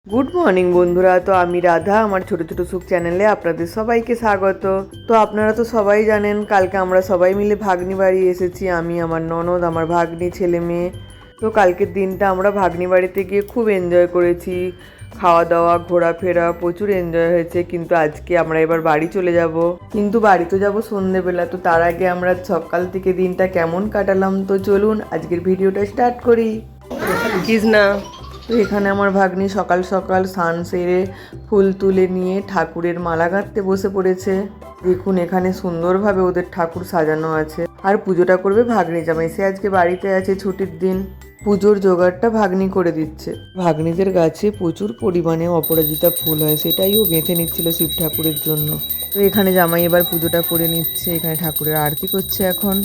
Good morning বন্ধুরা। তো আমি রাধা, আমার ছোট ছোট সুখ চ্যানেলে আপনাদের সবাইকে স্বাগত। তো আপনারা তো সবাই জানেন কালকে আমরা সবাই মিলে ভাগ্নি বাড়ি এসেছি, আমি, আমার ননদ, আমার ভাগ্নি, ছেলে মেয়ে। তো কালকের দিনটা আমরা ভাগ্নি বাড়িতে গিয়ে খুব এনজয় করেছি, খাওয়া দাওয়া ঘোরাফেরা প্রচুর এনজয় হয়েছে। কিন্তু আজকে আমরা এবার বাড়ি চলে যাব, কিন্তু বাড়ি তো যাবো সন্ধেবেলা। তো তার আগে আমরা সকাল থেকে দিনটা কেমন কাটালাম তো চলুন আজকের ভিডিওটা স্টার্ট করি। কৃষ্ণা, তো এখানে আমার ভাগ্নি সকাল সকাল স্নান সেরে ফুল তুলে নিয়ে ঠাকুরের মালা গাঁথতে বসে পড়েছে। দেখুন এখানে সুন্দরভাবে ওদের ঠাকুর সাজানো আছে। আর পুজোটা করবে ভাগ্নি জামাই, সে আজকে বাড়িতে আছে, ছুটির দিন। পুজোর জোগাড়টা ভাগ্নি করে দিচ্ছে। ভাগ্নিদের গাছে প্রচুর পরিমাণে অপরাজিতা ফুল হয়, সেটাই ও গেঁথে নিচ্ছিল শিব ঠাকুরের জন্য। তো এখানে জামাই এবার পুজোটা করে নিচ্ছে, এখানে ঠাকুরের আরতি করছে এখন।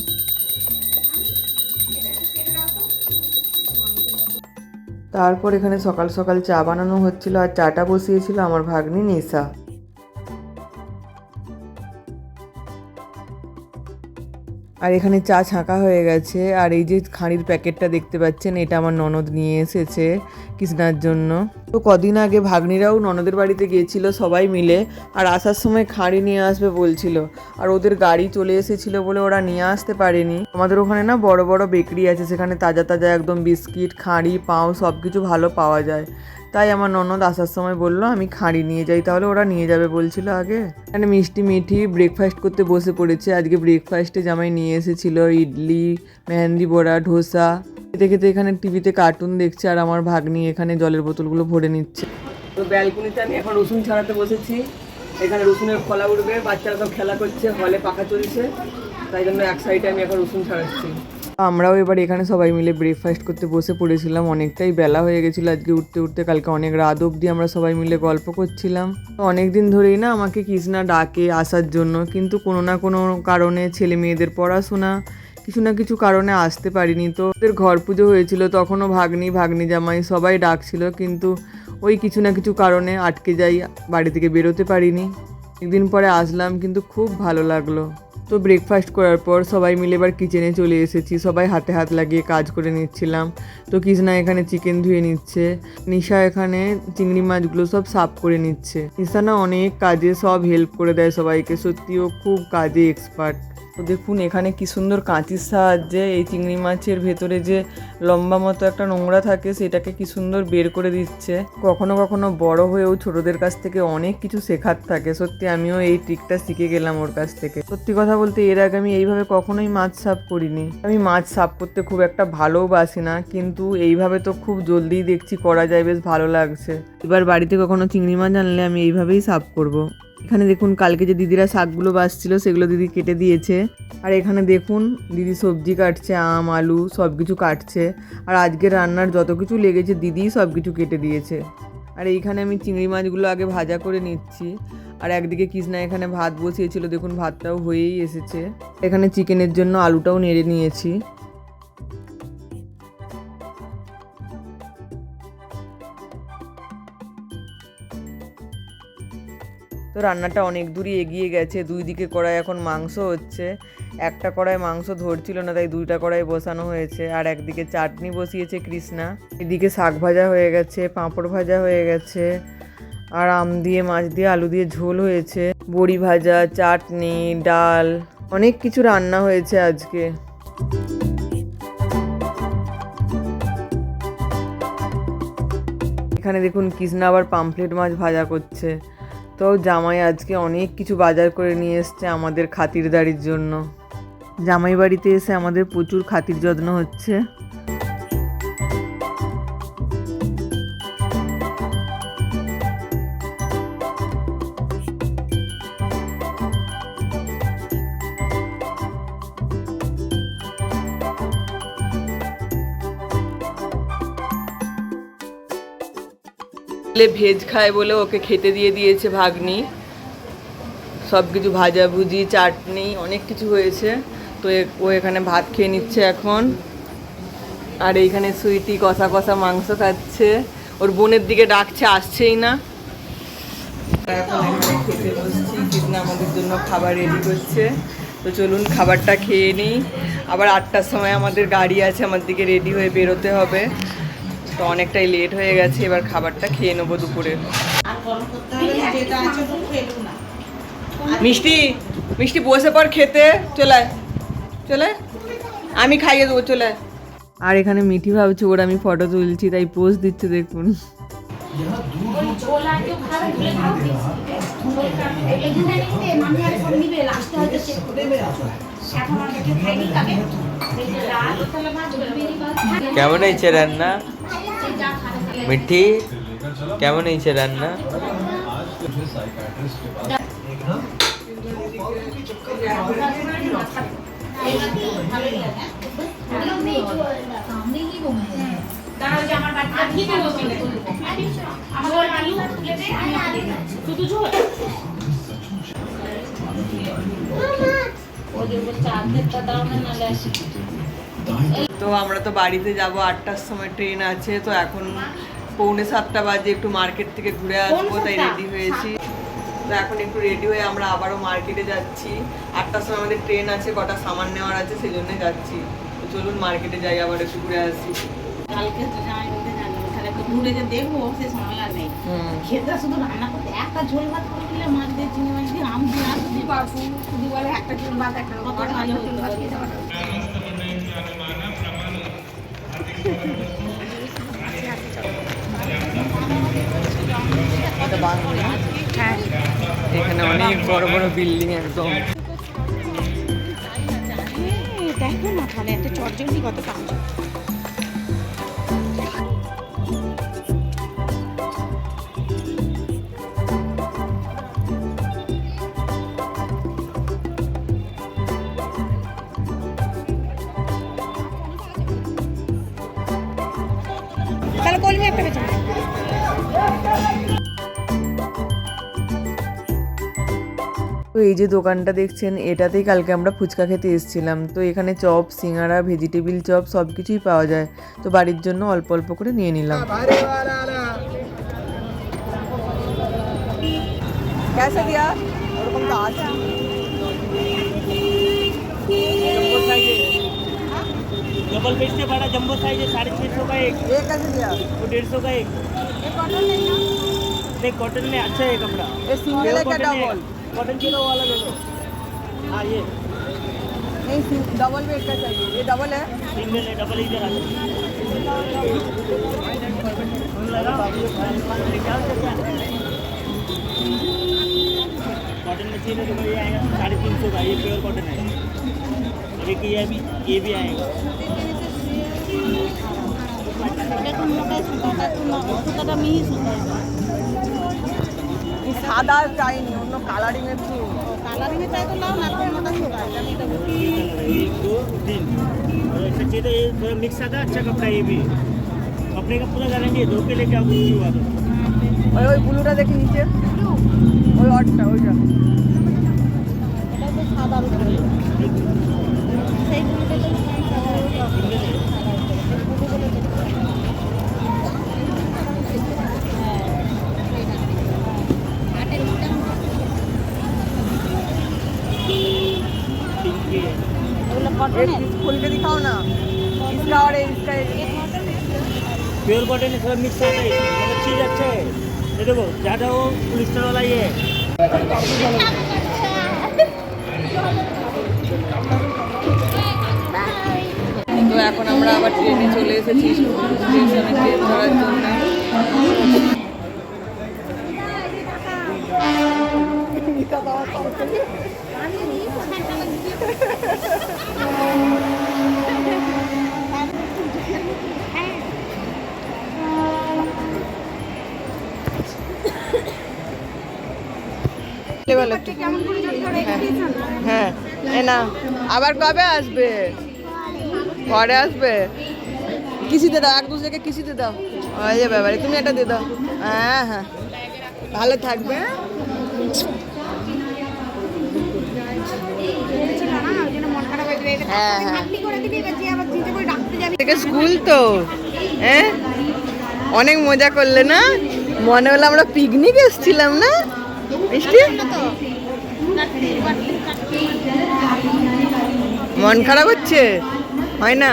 তারপর এখানে সকাল সকাল চা বানানো হচ্ছিল, আর চাটা বসিয়েছিল আমার ভাগ্নি নিশা। আর এখানে চা ছাঁকা হয়ে গেছে। আর এই যে খাঁড়ির প্যাকেটটা দেখতে পাচ্ছেন, এটা আমার ননদ নিয়ে এসেছে কৃষ্ণার জন্য। তো কদিন আগে ভাগ্নিরাও ননদের বাড়িতে গিয়েছিল সবাই মিলে, আর আসার সময় খাঁড়ি নিয়ে আসবে বলছিল, আর ওদের গাড়ি চলে এসেছিল বলে ওরা নিয়ে আসতে পারেনি। আমাদের ওখানে না বড় বড় বেকারি আছে, সেখানে তাজা তাজা একদম বিস্কিট, খাঁড়ি, পাও সব কিছু ভালো পাওয়া যায়। তাই আমার ননদ আসার সময় বললো আমি খাঁড়ি নিয়ে যাই, তাহলে ওরা নিয়ে যাবে বলছিল আগে। এখানে মিষ্টি মিঠি ব্রেকফাস্ট করতে বসে পড়েছে। আজকে ব্রেকফাস্টে জামাই নিয়ে এসেছিল ইডলি, মেহেন্দি বড়া, ধোসা। খেতে খেতে এখানে টিভিতে কার্টুন দেখছে, আর আমার ভাগ্নি এখানে জলের বোতলগুলো ভরে নিচ্ছে। তো ব্যালকনিতে আমি এখন রসুন ছাড়াতে বসেছি। এখানে রসুনের খোলা উঠবে, বাচ্চারা সব খেলা করছে, হলে পাখা চলছে, তাই জন্য এক সাইডে আমি এখন রসুন ছাড়াচ্ছি। আমরাও এবার এখানে সবাই মিলে ব্রেকফাস্ট করতে বসে পড়েছিলাম। অনেকটাই বেলা হয়ে গেছিলো আজকে উঠতে উঠতে, কালকে অনেক রাত অবধি আমরা সবাই মিলে গল্প করছিলাম। অনেক দিন ধরেই না আমাকে কৃষ্ণা ডাকে আসার জন্য, কিন্তু কোনো না কোনো কারণে, ছেলে মেয়েদের পড়াশোনা, কিছু না কিছু কারণে আসতে পারিনি। তো ওদের ঘর পুজো হয়েছিল, তখনও ভাগ্নি, ভাগ্নি জামাই সবাই ডাকছিল, কিন্তু ওই কিছু না কিছু কারণে আটকে যাই, বাড়ি থেকে বেরোতে পারিনি। একদিন পরে আসলাম, কিন্তু খুব ভালো লাগলো। তো ব্রেকফাস্ট করার পর সবাই মিলে এবার কিচেনে চলে এসেছি, সবাই হাতে হাত লাগিয়ে কাজ করে নিচ্ছিলাম। তো কৃষ্ণা এখানে চিকেন ধুয়ে নিচ্ছে, নিশা এখানে চিংড়ি মাছগুলো সব সাফ করে নিচ্ছে। নিশা না অনেক কাজে সব হেল্প করে দেয় সবাইকে, সত্যিও খুব কাজে এক্সপার্ট। তো দেখুন এখানে কি সুন্দর কাঁচির সাহায্যে এই চিংড়ি মাছের ভেতরে যে লম্বা মতো একটা নোংরা থাকে সেটাকে কি সুন্দর বের করে দিচ্ছে। কখনো কখনো বড় হয়েও ছোটদের কাছ থেকে অনেক কিছু শেখার থাকে। সত্যি আমিও এই ট্রিকটা শিখে গেলাম ওর কাছ থেকে। সত্যি কথা বলতে এর আগে আমি এইভাবে কখনোই মাছ সাফ করিনি। আমি মাছ সাফ করতে খুব একটা ভালোবাসি না, কিন্তু এইভাবে তো খুব জলদি দেখছি করা যায়, বেশ ভালো লাগছে। এবার বাড়িতে কখনো চিংড়ি মাছ আনলে আমি এইভাবেই সাফ করব। এখানে দেখুন কালকে যে দিদিরা শাকগুলো বাছছিল সেগুলো দিদি কেটে দিয়েছে। আর এখানে দেখুন দিদি সবজি কাটছে, আম, আলু সব কিছু কাটছে। আর আজকে রান্নার যত কিছু লেগেছে দিদিই সব কিছু কেটে দিয়েছে। আর এইখানে আমি চিংড়ি মাছগুলো আগে ভাজা করে নিচ্ছি। আর একদিকে কৃষ্ণা এখানে ভাত বসিয়েছিল, দেখুন ভাতটাও হয়েই এসেছে। এখানে চিকেনের জন্য আলুটাও নেড়ে নিয়েছি। তো রান্নাটা অনেক দূরই এগিয়ে গেছে, দুই দিকে কড়াই এখন মাংস হচ্ছে। একটা কড়াই মাংস ধরছিল না, তাই দুইটা কড়াই বসানো হয়েছে। আর একদিকে চাটনি বসিয়েছে কৃষ্ণা, এদিকে শাক ভাজা হয়ে গেছে, পাঁপড় ভাজা হয়ে গেছে, আর আম দিয়ে, মাছ দিয়ে, আলু দিয়ে ঝোল হয়েছে, বড়ি ভাজা, চাটনি, ডাল, অনেক কিছু রান্না হয়েছে আজকে। এখানে দেখুন কৃষ্ণা আবার পামফ্লেট মাছ ভাজা করছে। তো জামাই আজকে অনেক কিছু বাজার করে নিয়ে এসছে আমাদের খাতিরদারির জন্য। জামাই বাড়িতে এসে আমাদের প্রচুর খাতির যত্ন হচ্ছে। ভেজ খায় বলে ওকে খেতে দিয়ে দিয়েছে ভাগ্নি, সব কিছু ভাজাভুজি, চাটনি, অনেক কিছু হয়েছে। তো ও এখানে ভাত খেয়ে নিচ্ছে এখন। আর এইখানে সুইটি কষা কষা মাংস খাচ্ছে, ওর বোনের দিকে ডাকছে, আসছেই না। এখন এখানে খেতে বসছি, কৃষ্ণা আমাদের জন্য খাবার রেডি করছে। তো চলুন খাবারটা খেয়ে নিই। আবার 8টার সময় আমাদের গাড়ি আছে, আমার দিকে রেডি হয়ে বেরোতে হবে। তো অনেকটাই লেট হয়ে গেছে, এবার খাবারটা খেয়ে নেবো দুপুরে। মিষ্টি মিষ্টি বসে পর খেতে, চলে চলে, আমি খাইয়ে দেবো, চলে। আর এখানে মিঠি ভাবছে ওর আমি ফটো তুলছি, তাই পোজ দিচ্ছে দেখুন। কেমন হয়েছে রান্না মিঠি, কেমন হয়েছে রান্না? তো আমরা তো বাড়িতে যাব 8টার সময় ট্রেন আছে, তো এখন 6:45 বাজে, একটু মার্কেট থেকে ঘুরে আসবো, তাই রেডি হয়েছি। তো এখন একটু রেডি হয়ে আমরা আবারও মার্কেটে যাচ্ছি। 8টার সময় আমাদের ট্রেন আছে, কটা সামান নেওয়ার আছে, সেই জন্য যাচ্ছি। তো চলুন মার্কেটে যাই, আবার একটু ঘুরে আসি। কালকে ঘুরে যে দেখবো সে সময় আর নেই, খেতে শুধু রান্না করতে একটা ঝোল ভাত করে দিলে মাছ দিয়ে চিংড়ি মাছ দিয়ে আম দিয়ে আসতে পারবো, শুধু বলে একটা ঝোল ভাত একটা কত ভালো হতো। এখানে অনেক বড় বড় বিল্ডিং একদম। দেখো না তাহলে একটা চটজলদি কত দাম। তাহলে কলমি একটা বেচা। তো এই যে দোকানটা দেখছেন, এটাতেই কালকে আমরা ফুচকা খেতে এসেছিলাম। তো এখানে চপ, সিঙ্গারা, ভেজিটেবিল চপ সব কিছুই পাওয়া যায়। তো বাড়ির জন্য অল্প অল্প করে নিয়ে নিলাম। कैसे दिया? ওরকম তো আছে। डबल बेड से बड़ा जंबो साइज है 650 का एक। ये कैसे दिया? वो 150 का एक। नहीं कॉटन में अच्छा है कपड़ा। ये सिंगल है क्या डबल? कॉटन के दो वाला दे दो। हाँ ये नहीं, डबल बेड का चाहिए। ये डबल है? सिंगल है, डबल इधर आ कॉटन में चाहिए तो ये आएगा 350 का, ये प्योर कॉटन है। एक ये भी आएगा। সাদা চাইনি, অন্য কালারিং এর একটু। কালারিং এর চাই তো নাও না, মোটা ছোটা এটা নিতে হবে। 1 2 3 और ऐसा चाहिए तो ये थोड़ा मिक्स आता है, अच्छा कपड़ा ये भी कपड़े का पूरा गारंटी है। धो के लेके आपको हुआ तो ওই ওই ব্লুটা দেখি নিচে, ওই অটটা ওইটা। এটা তো সাদার উপরে সেই ব্লুটা তো खोल के दिखाओ ना, इसका और इसका। प्योर कॉटन है, थोड़ा मिक्स आता है, मतलब चीज़ अच्छा है। ये देखो ज़्यादा वो पॉलिस्टर वाला ये है। তো এখন আমরা আবার ট্রেনে চলে এসেছি, স্টেশনে ট্রেন ধরার জন্য। হ্যাঁ, না আবার কবে আসবে? পরে আসবে। কিসিতে দাও, এক দুসরাকে কিসিতে দাও। ওই যে ব্যাপারে তুমি এটা দিয়ে দাও। হ্যাঁ হ্যাঁ, ভালো থাকবে। হ্যাঁ হ্যাঁ, স্কুল তো হ্যাঁ, অনেক মজা করলে না? মনে হলো আমরা পিকনিক এসেছিলাম না মিষ্টি? মন খারাপ হচ্ছে? হয় না,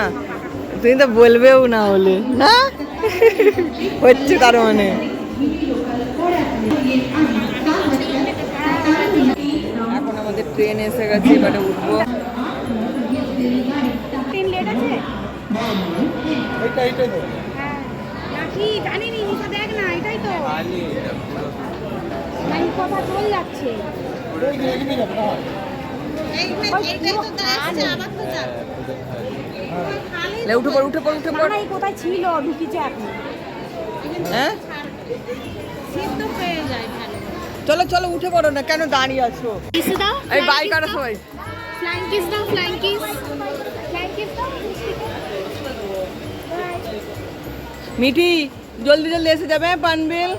তুমি তো বলবেও না হলে না। হচ্ছে তার মানে। এখন আমাদের ট্রেন এসে গেছে, এবারে উঠবো। ট্রেন লেট আছে? হ্যাঁ নাকি জানি নি, নিচে দেখ না, এটাই তো লাইন কথা চল যাচ্ছে। উঠে পড় উঠে পড় উঠে পড়। না, এই কোথায় ছিল ঢুকিছে এখন। হ্যাঁ সিদ্ধ পেয়ে যায় ভালো। চলো চলো উঠে পড়ো না, কেন দাঁড়িয়ে আছো? কিস দাও, এই বাইক আর সবাই ফ্লাইং কিস দাও, ফ্লাইং কিস, ফ্লাইং কিস দাও। মিঠি জলদি জলদি এসে যাবে পানবিল।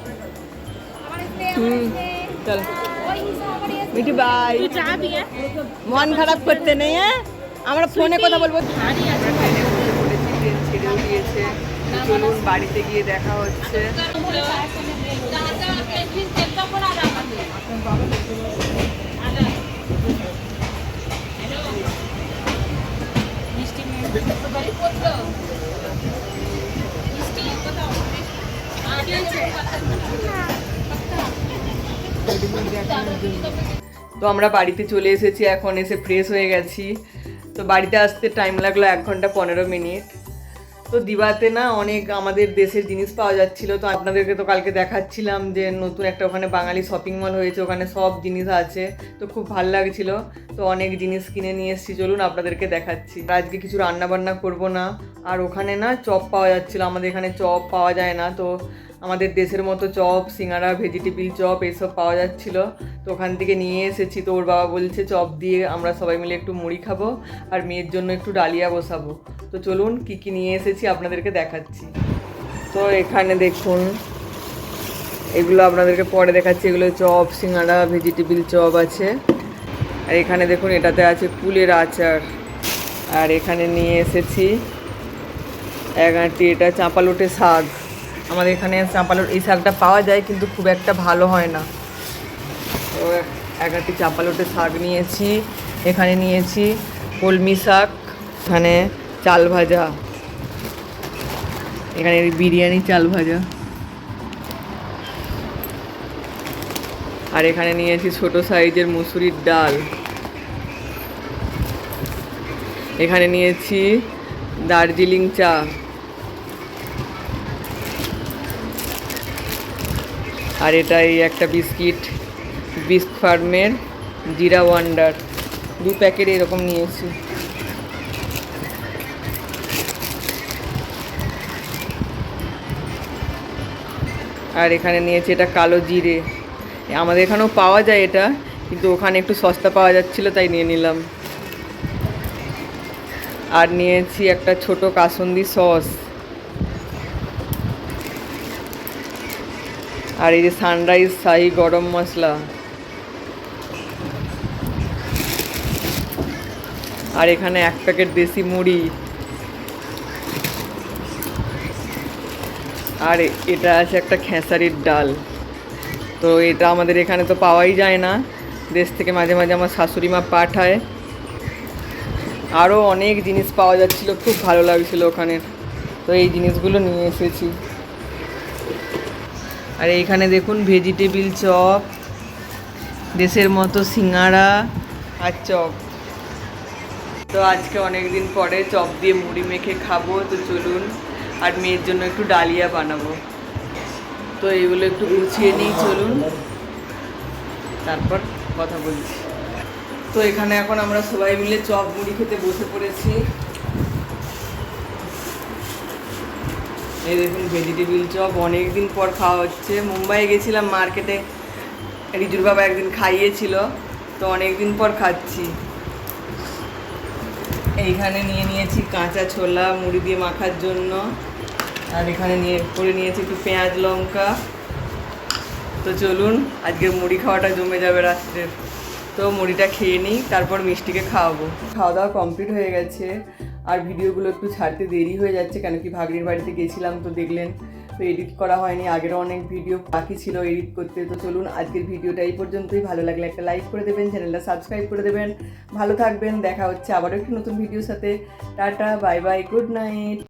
চল মিঠি বাই। তুই যাবি? মন খারাপ করতে নেই, হ্যাঁ আমরা ফোনে কথা বলবো। ছেড়েও দিয়েছে, চলুন বাড়িতে গিয়ে দেখা হচ্ছে। তো আমরা বাড়িতে চলে এসেছি, এখন এসে ফ্রেশ হয়ে গেছি। তো বাড়িতে আসতে টাইম লাগলো 1 ঘন্টা 15 মিনিট। তো দিবাতে না অনেক আমাদের দেশের জিনিস পাওয়া যাচ্ছিলো। তো আপনাদেরকে তো কালকে দেখাচ্ছিলাম যে নতুন একটা ওখানে বাঙালি শপিং মল হয়েছে, ওখানে সব জিনিস আছে। তো খুব ভালো লাগছিলো, তো অনেক জিনিস কিনে নিয়ে এসেছি, চলুন আপনাদেরকে দেখাচ্ছি। আজকে কিছু রান্না বান্না করবো না। আর ওখানে না চপ পাওয়া যাচ্ছিলো, আমাদের এখানে চপ পাওয়া যায় না। তো আমাদের দেশের মতো চপ, সিঙ্গাড়া, ভেজিটেবিল চপ এইসব পাওয়া যাচ্ছিলো। তো ওখান থেকে নিয়ে এসেছি। তো ওর বাবা বলছে চপ দিয়ে আমরা সবাই মিলে একটু মুড়ি খাবো আর মেয়ের জন্য একটু ডালিয়া বসাবো। তো চলুন কী কী নিয়ে এসেছি আপনাদেরকে দেখাচ্ছি। তো এখানে দেখুন, এগুলো আপনাদেরকে পরে দেখাচ্ছি। এগুলো চপ, সিঙ্গাড়া, ভেজিটেবিল চপ আছে। আর এখানে দেখুন এটাতে আছে কুলের আচার। আর এখানে নিয়ে এসেছি এটা চাঁপালোটে শাক। আমাদের এখানে চাঁপালোট এই শাকটা পাওয়া যায়, কিন্তু খুব একটা ভালো হয় না। তো এগারটি চাঁপালোটে শাক নিয়েছি। এখানে নিয়েছি কলমি শাক, এখানে চাল ভাজা, এখানে বিরিয়ানি চাল ভাজা। আর এখানে নিয়েছি ছোট সাইজের মুসুরির ডাল। এখানে নিয়েছি দার্জিলিং চা। আর এটাই একটা বিস্কিট, বিস্ক ফার্মের জিরা ওয়ান্ডার, 2 প্যাকেট এরকম নিয়েছি। আর এখানে নিয়েছি এটা কালো জিরে। আমাদের এখানেও পাওয়া যায় এটা, কিন্তু ওখানে একটু সস্তা পাওয়া যাচ্ছিলো তাই নিয়ে নিলাম। আর নিয়েছি একটা ছোট কাসুন্দি সস। আর এই যে সানরাইজ শাহি গরম মশলা। আর এখানে 1 প্যাকেট দেশি মুড়ি। আর এটা আছে একটা খেসারির ডাল। তো এটা আমাদের এখানে তো পাওয়াই যায় না, দেশ থেকে মাঝে মাঝে আমার শাশুড়ি মা পাঠায়। আরও অনেক জিনিস পাওয়া যাচ্ছিলো, খুব ভালো লাগছিলো ওখানে। তো এই জিনিসগুলো নিয়ে এসেছি। আর এইখানে দেখুন ভেজিটেবিল চপ, দেশের মতো সিঙ্গাড়া আর চপ। তো আজকে অনেক দিন পরে চপ দিয়ে মুড়ি মেখে খাবো। তো চলুন, আর মেয়ের জন্য একটু ডালিয়া বানাবো। তো এইগুলো একটু গুছিয়ে নিই, চলুন তারপর কথা বলছি। তো এখানে এখন আমরা সবাই মিলে চপ মুড়ি খেতে বসে পড়েছি। এই দেখুন ভেজিটেবিল চপ, অনেক দিন পর খাওয়া হচ্ছে। মুম্বাই গেছিলাম মার্কেটে, রিজুর বাবা একদিন খাইয়েছিল, তো অনেক দিন পর খাচ্ছি। এইখানে নিয়ে নিয়েছি কাঁচা ছোলা মুড়ি দিয়ে মাখার জন্য। আর এখানে নিয়েছি একটু পেঁয়াজ লঙ্কা। তো চলুন, আজকে মুড়ি খাওয়াটা জমে যাবে রাত্রের। তো মুড়িটা খেয়ে নিই, তারপর মিষ্টিকে খাওয়াবো। খাওয়া দাওয়া কমপ্লিট হয়ে গেছে। আর ভিডিওগুলো একটু ছাড়তে দেরি হয়ে যাচ্ছে, কেন কি ভাগ্নির বাড়িতে গেছিলাম, তো দেখলেন তো এডিট করা হয়নি। আগেরও অনেক ভিডিও বাকি ছিল এডিট করতে। তো চলুন আজকের ভিডিওটা এই পর্যন্তই। ভালো লাগলে একটা লাইক করে দেবেন, চ্যানেলটা সাবস্ক্রাইব করে দেবেন। ভালো থাকবেন, দেখা হচ্ছে আবারও একটি নতুন ভিডিওর সাথে। Tata, bye bye, good night.